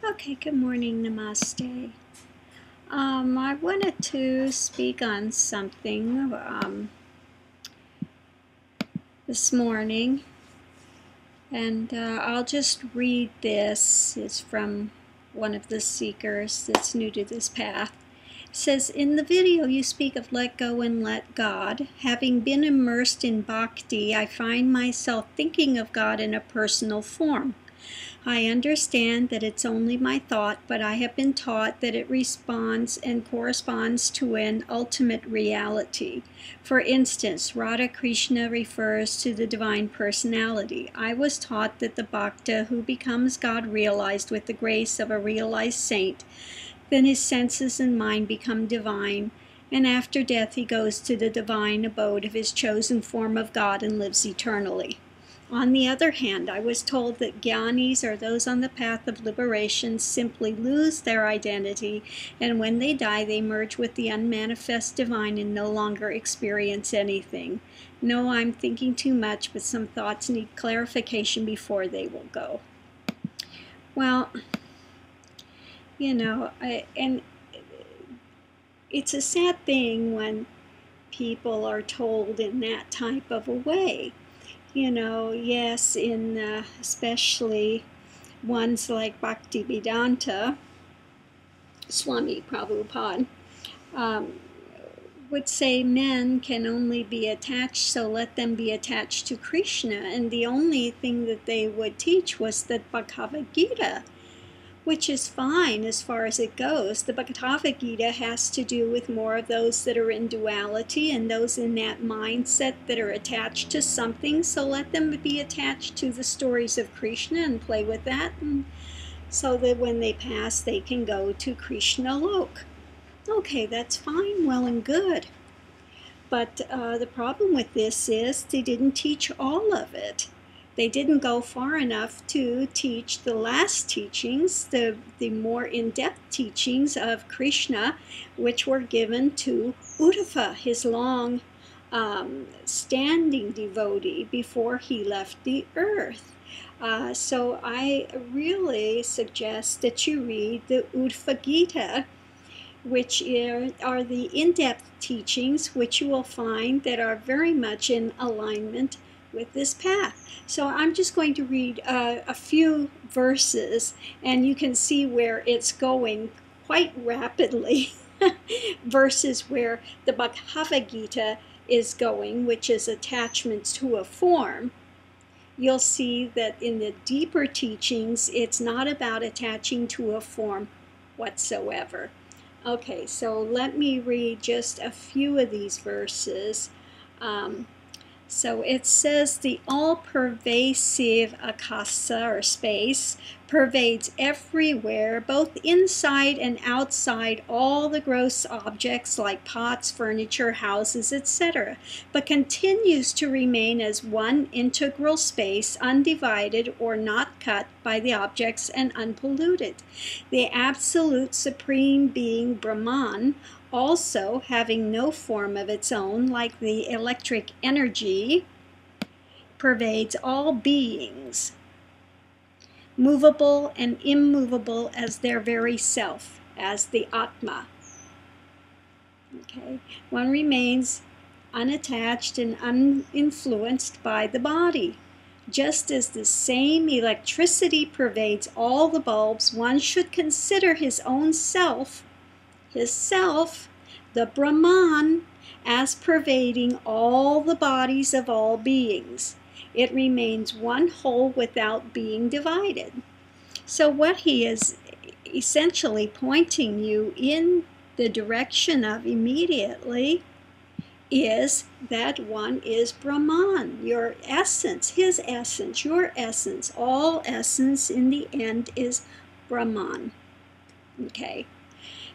Okay, good morning, namaste. I wanted to speak on something this morning, and I'll just read this. It's from one of the seekers that's new to this path. It says, in the video you speak of let go and let God. Having been immersed in bhakti, I find myself thinking of God in a personal form. I understand that it's only my thought, but I have been taught that it responds and corresponds to an ultimate reality. For instance, Radha Krishna refers to the Divine Personality. I was taught that the bhakta who becomes God realized with the grace of a realized saint, then his senses and mind become divine, and after death he goes to the divine abode of his chosen form of God and lives eternally. On the other hand, I was told that jnanis, or those on the path of liberation, simply lose their identity, and when they die, they merge with the unmanifest divine and no longer experience anything. No, I'm thinking too much, but some thoughts need clarification before they will go. Well, and it's a sad thing when people are told in that type of a way. Yes, in especially ones like Bhaktivedanta, Swami Prabhupada, would say men can only be attached, so let them be attached to Krishna. And the only thing that they would teach was the Bhagavad Gita, which is fine as far as it goes. The Bhagavad Gita has to do with more of those that are in duality and those in that mindset that are attached to something. So let them be attached to the stories of Krishna and play with that, and so that when they pass, they can go to Krishna Lok. Okay, that's fine, well and good. But the problem with this is they didn't teach all of it. They didn't go far enough to teach the last teachings, the more in-depth teachings of Krishna, which were given to Uddhava, his long standing devotee, before he left the earth. So I really suggest that you read the Uddhava Gita, which are the in-depth teachings, which you will find that are very much in alignment with this path. So I'm just going to read a few verses, and you can see where it's going quite rapidly versus where the Bhagavad Gita is going, which is attachments to a form. You'll see that in the deeper teachings, it's not about attaching to a form whatsoever. Okay, so let me read just a few of these verses. So it says the all-pervasive akasa, or space, pervades everywhere, both inside and outside all the gross objects like pots, furniture, houses, etc., but continues to remain as one integral space, undivided or not cut by the objects and unpolluted. The absolute supreme being Brahman, also having no form of its own, like the electric energy, pervades all beings, movable and immovable as their very self, as the Atma. Okay, one remains unattached and uninfluenced by the body. Just as the same electricity pervades all the bulbs, one should consider his own self, the Brahman, as pervading all the bodies of all beings. It remains one whole without being divided. So what he is essentially pointing you in the direction of immediately is that one is Brahman, your essence, his essence, your essence. All essence in the end is Brahman. Okay.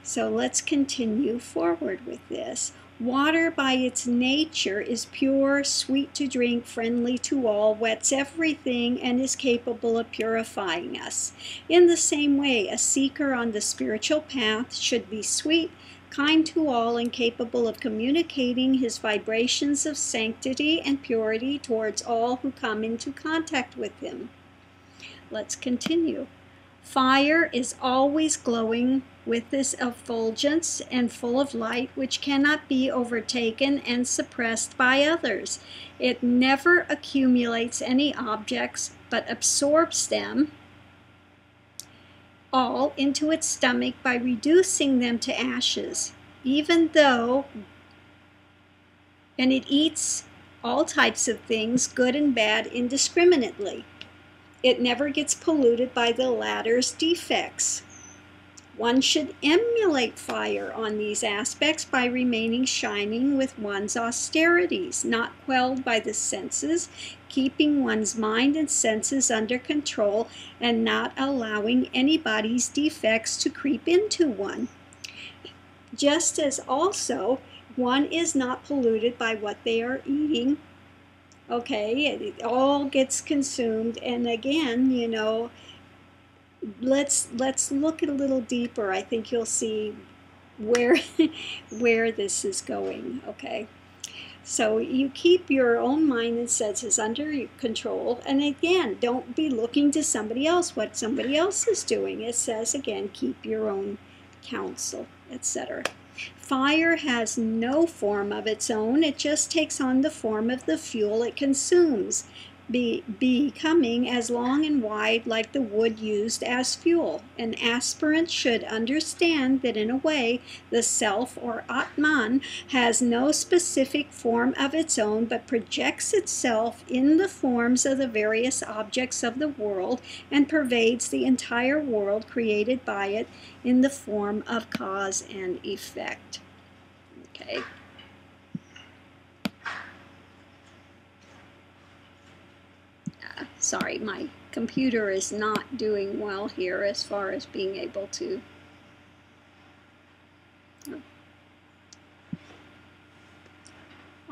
So let's continue forward with this. Water by its nature is pure, sweet to drink, friendly to all, wets everything, and is capable of purifying us. In the same way, a seeker on the spiritual path should be sweet, kind to all, and capable of communicating his vibrations of sanctity and purity towards all who come into contact with him. Let's continue. Fire is always glowing with this effulgence and full of light, which cannot be overtaken and suppressed by others. It never accumulates any objects, but absorbs them all into its stomach by reducing them to ashes, and it eats all types of things, good and bad, indiscriminately. It never gets polluted by the latter's defects. One should emulate fire on these aspects by remaining shining with one's austerities, not quelled by the senses, keeping one's mind and senses under control, and not allowing anybody's defects to creep into one. Just as also, one is not polluted by what they are eating. Okay, it all gets consumed. And again, let's look a little deeper. I think you'll see where this is going. Okay, so you keep your own mind and senses under control, and again, don't be looking to somebody else, what somebody else is doing. It says again, keep your own counsel, etc. Fire has no form of its own. It just takes on the form of the fuel it consumes, becoming as long and wide like the wood used as fuel. An aspirant should understand that in a way, the self or Atman has no specific form of its own, but projects itself in the forms of the various objects of the world and pervades the entire world created by it in the form of cause and effect. Okay. Sorry, my computer is not doing well here as far as being able to.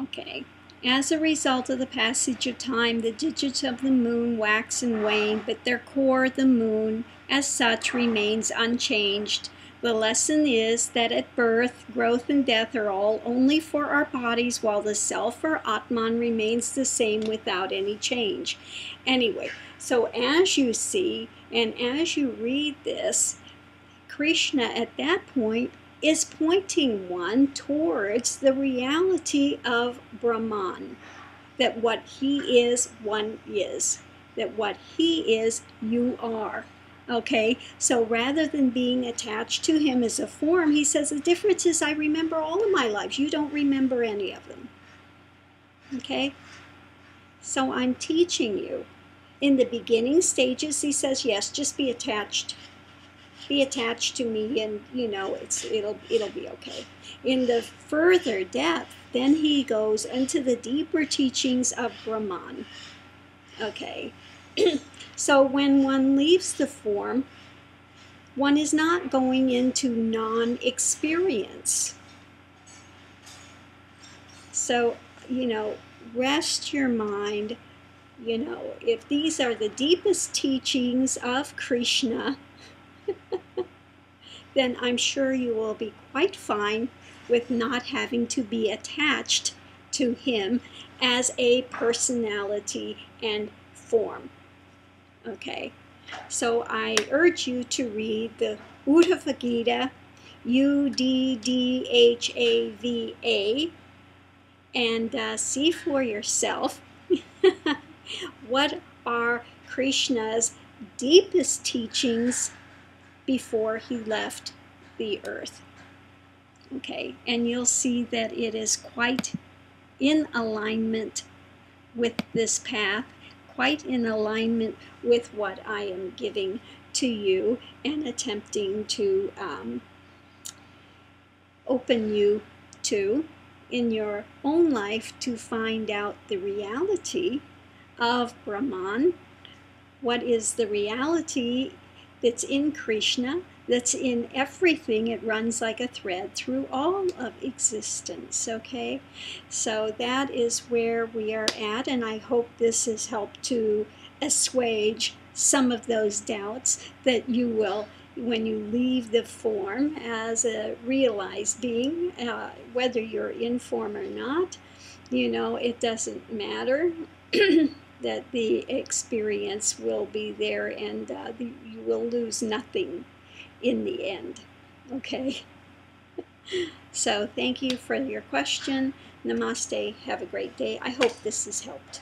Okay. As a result of the passage of time, the digits of the moon wax and wane, but their core, the moon, as such, remains unchanged. The lesson is that at birth, growth, and death are all only for our bodies, while the self or Atman remains the same without any change. Anyway, so as you see and as you read this, Krishna at that point is pointing one towards the reality of Brahman, that what he is, one is, that what he is, you are. Okay, so rather than being attached to him as a form, he says the difference is I remember all of my lives. You don't remember any of them. Okay, so I'm teaching you. In the beginning stages, he says, yes, just be attached. Be attached to me, and it'll be okay. In the further depth, then he goes into the deeper teachings of Brahman. Okay. So when one leaves the form, one is not going into non-experience. So, rest your mind. If these are the deepest teachings of Krishna, then I'm sure you will be quite fine with not having to be attached to him as a personality and form. Okay, so I urge you to read the Uddhava Gita, Uddhava, and see for yourself what are Krishna's deepest teachings before he left the earth. Okay, and you'll see that it is quite in alignment with this path, quite in alignment with what I am giving to you and attempting to open you to in your own life to find out the reality of Brahman. What is the reality that's in Krishna, that's in everything? It runs like a thread through all of existence, okay? So that is where we are at, and I hope this has helped to assuage some of those doubts that you will, when you leave the form as a realized being, whether you're in form or not, it doesn't matter. that the experience will be there, and you will lose nothing in the end. Okay? So thank you for your question. Namaste. Have a great day. I hope this has helped.